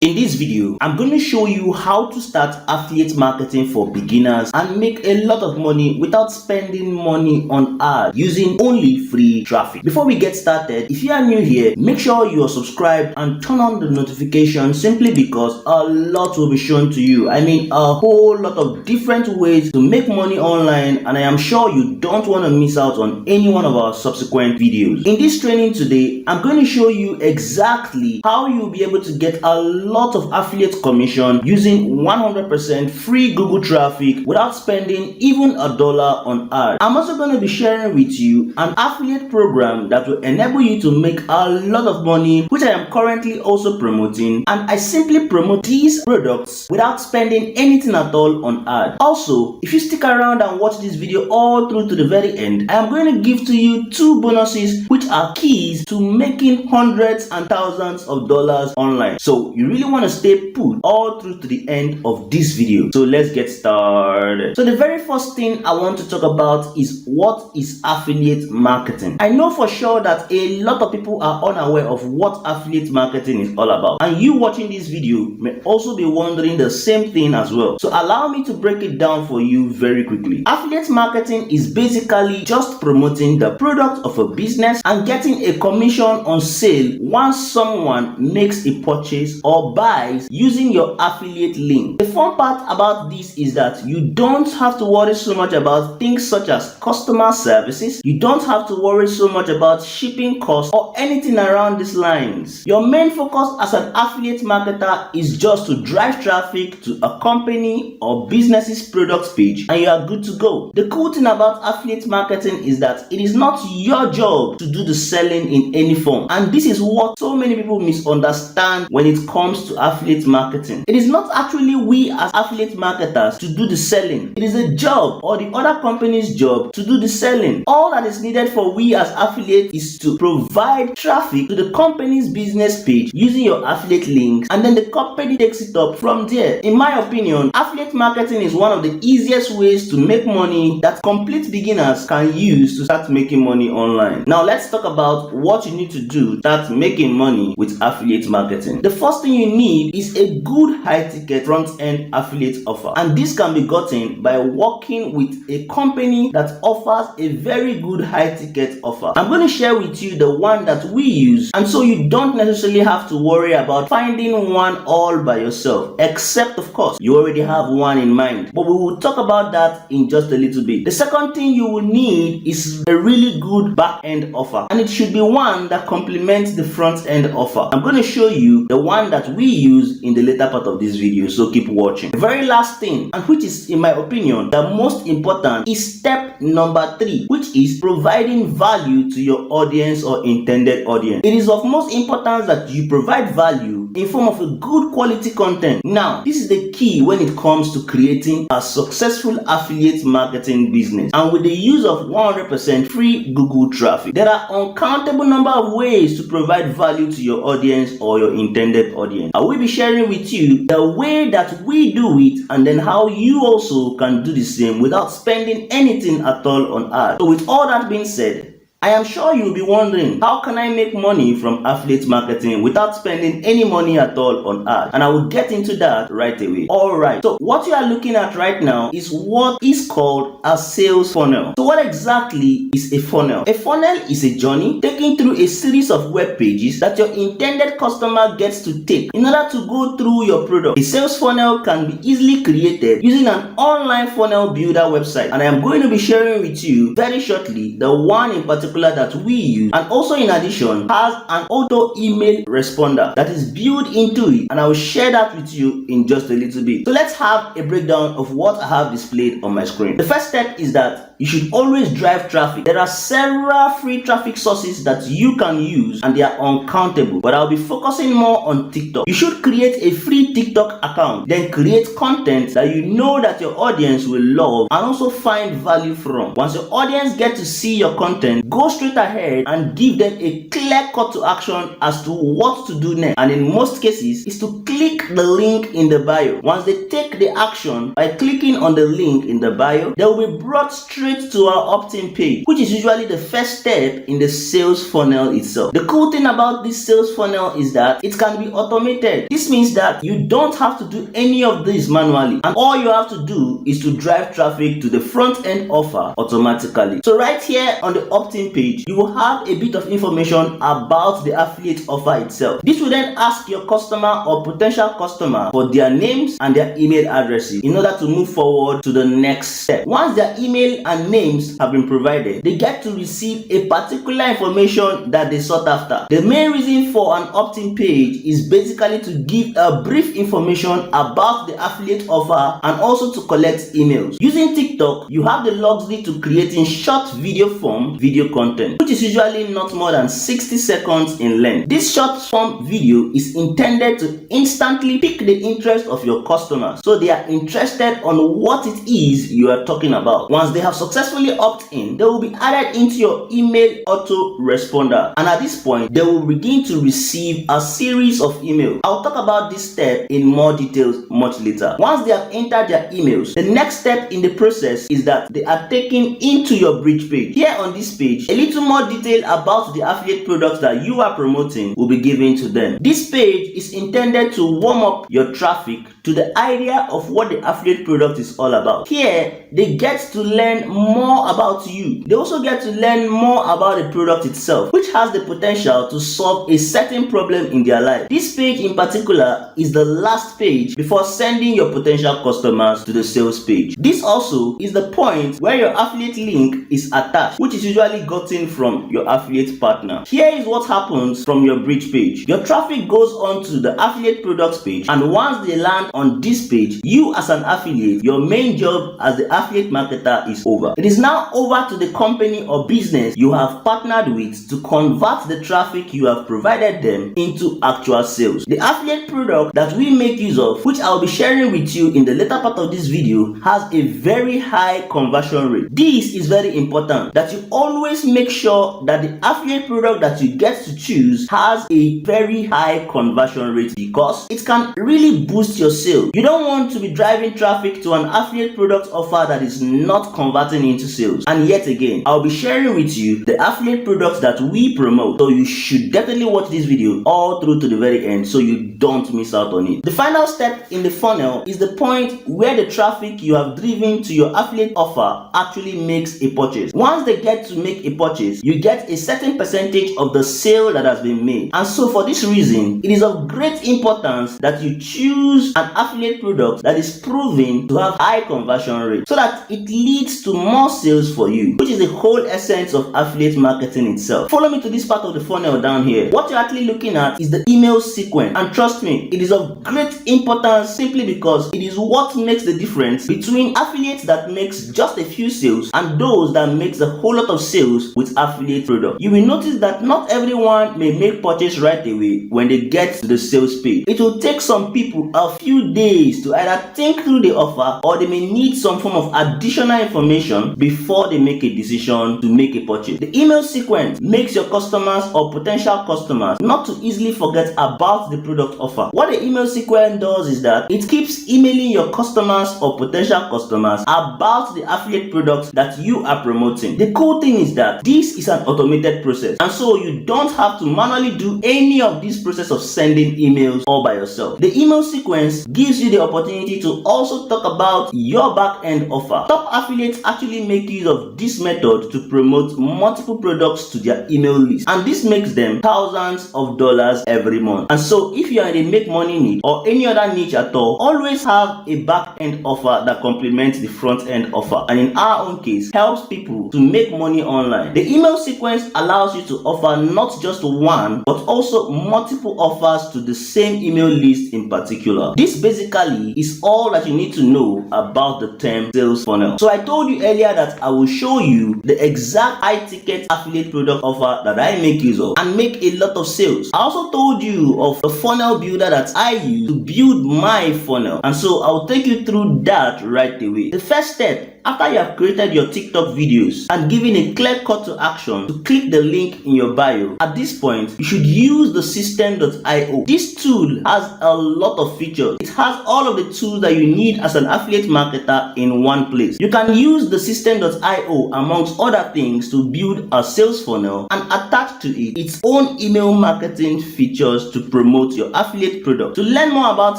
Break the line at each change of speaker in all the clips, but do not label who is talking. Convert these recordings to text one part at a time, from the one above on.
In this video, I'm going to show you how to start affiliate marketing for beginners and make a lot of money without spending money on ads using only free traffic. Before we get started, if you are new here, make sure you are subscribed and turn on the notification simply because a lot will be shown to you. I mean, a whole lot of different ways to make money online, and I am sure you don't want to miss out on any one of our subsequent videos. In this training today, I'm going to show you exactly how you'll be able to get a lot of affiliate commission using 100% free Google traffic without spending even $1 on ads. I'm also going to be sharing with you an affiliate program that will enable you to make a lot of money, which I am currently also promoting, and I simply promote these products without spending anything at all on ads. Also, if you stick around and watch this video all through to the very end, I am going to give to you 2 bonuses which are keys to making hundreds and thousands of dollars online. So you really want to stay put all through to the end of this video. So let's get started. So the very first thing I want to talk about is what is affiliate marketing. I know for sure that a lot of people are unaware of what affiliate marketing is all about, and you watching this video may also be wondering the same thing as well. So allow me to break it down for you very quickly. Affiliate marketing is basically just promoting the product of a business and getting a commission on sale once someone makes a purchase or buys using your affiliate link. The fun part about this is that you don't have to worry so much about things such as customer services. You don't have to worry so much about shipping costs or anything around these lines. Your main focus as an affiliate marketer is just to drive traffic to a company or business's product page and you are good to go. The cool thing about affiliate marketing is that it is not your job to do the selling in any form, and this is what so many people misunderstand when it comes to affiliate marketing. It is not actually we as affiliate marketers to do the selling. It is a job or the other company's job to do the selling. All that is needed for we as affiliate is to provide traffic to the company's business page using your affiliate links, and then the company takes it up from there. In my opinion, affiliate marketing is one of the easiest ways to make money that complete beginners can use to start making money online. Now let's talk about what you need to do to start making money with affiliate marketing. The first thing you need is a good high-ticket front-end affiliate offer, and this can be gotten by working with a company that offers a very good high-ticket offer. I'm going to share with you the one that we use, and so you don't necessarily have to worry about finding one all by yourself, except of course you already have one in mind, but we will talk about that in just a little bit. The second thing you will need is a really good back-end offer, and it should be one that complements the front-end offer. I'm going to show you the one that we use in the later part of this video, so keep watching. The very last thing, and which is in my opinion the most important, is step number 3, which is providing value to your audience or intended audience. It is of most importance that you provide value in form of a good quality content. Now, this is the key when it comes to creating a successful affiliate marketing business, and with the use of 100% free Google traffic. There are uncountable number of ways to provide value to your audience or your intended audience. I will be sharing with you the way that we do it, and then how you also can do the same without spending anything at all on ads. So with all that being said, I am sure you'll be wondering, how can I make money from affiliate marketing without spending any money at all on ads? And I will get into that right away. Alright, so what you are looking at right now is what is called a sales funnel. So what exactly is a funnel? A funnel is a journey taken through a series of web pages that your intended customer gets to take in order to go through your product. A sales funnel can be easily created using an online funnel builder website, and I am going to be sharing with you very shortly the one in particular that we use, and also in addition has an auto email responder that is built into it, and I will share that with you in just a little bit. So let's have a breakdown of what I have displayed on my screen. The first step is that you should always drive traffic. There are several free traffic sources that you can use, and they are uncountable, but I'll be focusing more on TikTok. You should create a free TikTok account, then create content that you know that your audience will love and also find value from. Once your audience get to see your content, go straight ahead and give them a clear call to action as to what to do next, and in most cases is to click the link in the bio. Once they take the action by clicking on the link in the bio, they will be brought straight straight to our opt-in page, which is usually the first step in the sales funnel itself. The cool thing about this sales funnel is that it can be automated. This means that you don't have to do any of this manually, and all you have to do is to drive traffic to the front end offer automatically. So right here on the opt-in page, you will have a bit of information about the affiliate offer itself. This will then ask your customer or potential customer for their names and their email addresses in order to move forward to the next step. Once their email and names have been provided, they get to receive a particular information that they sought after. The main reason for an opt-in page is basically to give a brief information about the affiliate offer and also to collect emails. Using TikTok, you have the luxury to creating short video form video content, which is usually not more than 60 seconds in length. This short form video is intended to instantly pique the interest of your customers, so they are interested on what it is you are talking about. Once they have successfully opted in, they will be added into your email autoresponder, and at this point they will begin to receive a series of emails. I'll talk about this step in more details much later. Once they have entered their emails, the next step in the process is that they are taken into your bridge page. Here on this page, a little more detail about the affiliate products that you are promoting will be given to them. This page is intended to warm up your traffic to the idea of what the affiliate product is all about. Here, they get to learn more about you. They also get to learn more about the product itself, which has the potential to solve a certain problem in their life. This page in particular is the last page before sending your potential customers to the sales page. This also is the point where your affiliate link is attached, which is usually gotten from your affiliate partner. Here is what happens from your bridge page. Your traffic goes on to the affiliate products page, and once they land on this page, you as an affiliate, your main job as the affiliate marketer is over. It is now over to the company or business you have partnered with to convert the traffic you have provided them into actual sales. The affiliate product that we make use of, which I'll be sharing with you in the later part of this video, has a very high conversion rate. This is very important, that you always make sure that the affiliate product that you get to choose has a very high conversion rate, because it can really boost your sales. You don't want to be driving traffic to an affiliate product offer that is not converting into sales. And yet again, I'll be sharing with you the affiliate products that we promote, so you should definitely watch this video all through to the very end so you don't miss out on it. The final step in the funnel is the point where the traffic you have driven to your affiliate offer actually makes a purchase. Once they get to make a purchase, you get a certain percentage of the sale that has been made. And so for this reason, it is of great importance that you choose an affiliate product that is proven to have high conversion rate, so that it leads to more sales for you, which is the whole essence of affiliate marketing itself. Follow me to this part of the funnel down here. What you're actually looking at is the email sequence, and trust me, it is of great importance simply because it is what makes the difference between affiliates that makes just a few sales and those that makes a whole lot of sales with affiliate product. You will notice that not everyone may make purchase right away when they get to the sales page. It will take some people a few days to either think through the offer, or they may need some form of additional information before they make a decision to make a purchase. The email sequence makes your customers or potential customers not to easily forget about the product offer. What the email sequence does is that it keeps emailing your customers or potential customers about the affiliate products that you are promoting. The cool thing is that this is an automated process, and so you don't have to manually do any of this process of sending emails all by yourself. The email sequence gives you the opportunity to also talk about your back-end offer. Top affiliates actually make use of this method to promote multiple products to their email list, and this makes them thousands of dollars every month. And so if you are in a make money niche or any other niche at all, always have a back-end offer that complements the front-end offer, and in our own case helps people to make money online. The email sequence allows you to offer not just one but also multiple offers to the same email list in particular. This basically is all that you need to know about the term sales funnel. So I told you earlier that I will show you the exact high ticket affiliate product offer that I make use of and make a lot of sales. I also told you of the funnel builder that I use to build my funnel, and so I'll take you through that right away. The first step after you have created your TikTok videos and given a clear call to action to click the link in your bio, at this point, you should use the system.io. This tool has a lot of features. It has all of the tools that you need as an affiliate marketer in one place. You can use the system.io amongst other things to build a sales funnel and attach to it its own email marketing features to promote your affiliate product. To learn more about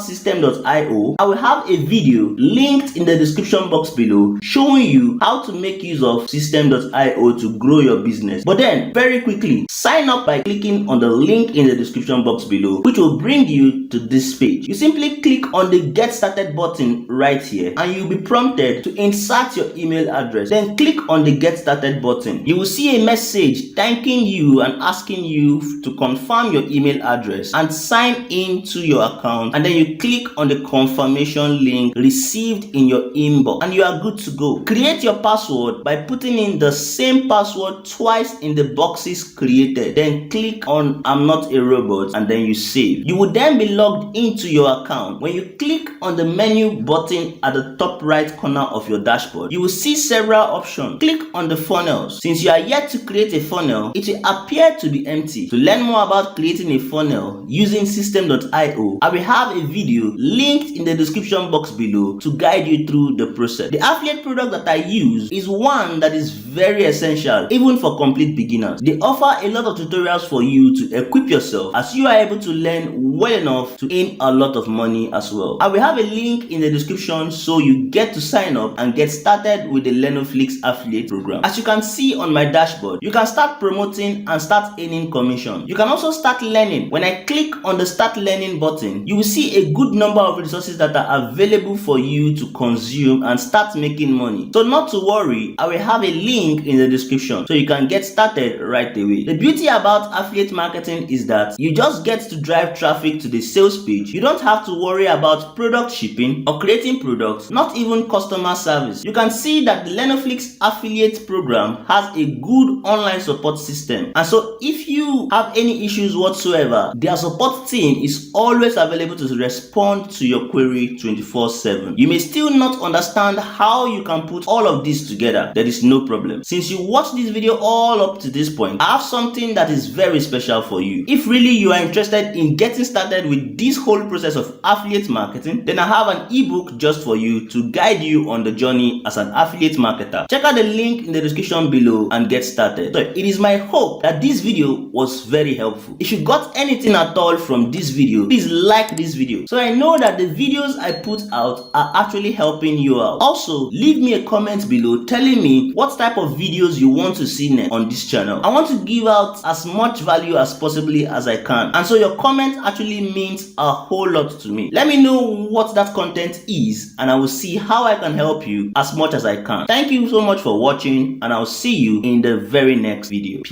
system.io, I will have a video linked in the description box below showing you how to make use of system.io to grow your business. But then, very quickly, sign up by clicking on the link in the description box below, which will bring you to this page. You simply click on the Get Started button right here and you'll be prompted to insert your email address. Then click on the Get Started button. You will see a message thanking you and asking you to confirm your email address and sign in to your account, and then you click on the confirmation link received in your inbox and you are good to go. Create your password by putting in the same password twice in the boxes created. Then click on I'm not a robot and then you save. You will then be logged into your account. When you click on the menu button at the top right corner of your dashboard, you will see several options. Click on the funnels. Since you are yet to create a funnel, it will appear to be empty. To learn more about creating a funnel using system.io, I will have a video linked in the description box below to guide you through the process. The affiliate product that I use is one that is very essential even for complete beginners. They offer a lot of tutorials for you to equip yourself as you are able to learn well enough to earn a lot of money as well. I will have a link in the description so you get to sign up and get started with the Lenoflix affiliate program. As you can see on my dashboard, you can start promoting and start earning commission. You can also start learning. When I click on the Start Learning button, you will see a good number of resources that are available for you to consume and start making money. So not to worry, I will have a link in the description so you can get started right away. The beauty about affiliate marketing is that you just get to drive traffic to the sales page. You don't have to worry about product shipping or creating products, not even customer service. You can see that the Lenoflix affiliate program has a good online support system, and so if you have any issues whatsoever, their support team is always available to respond to your query 24/7. You may still not understand how you can put all of this together. There is no problem. Since you watched this video all up to this point, I have something that is very special for you. If really you are interested in getting started with this whole process of affiliate marketing, then I have an ebook just for you to guide you on the journey as an affiliate marketer. Check out the link in the description below and get started. So it is my hope that this video was very helpful. If you got anything at all from this video, please like this video so I know that the videos I put out are actually helping you out. Also, leave me a comment below telling me what type of videos you want to see next on this channel. I want to give out as much value as possibly as I can, and so your comment actually means a whole lot to me. Let me know what that content is and I will see how I can help you as much as I can. Thank you so much for watching and I'll see you in the very next video.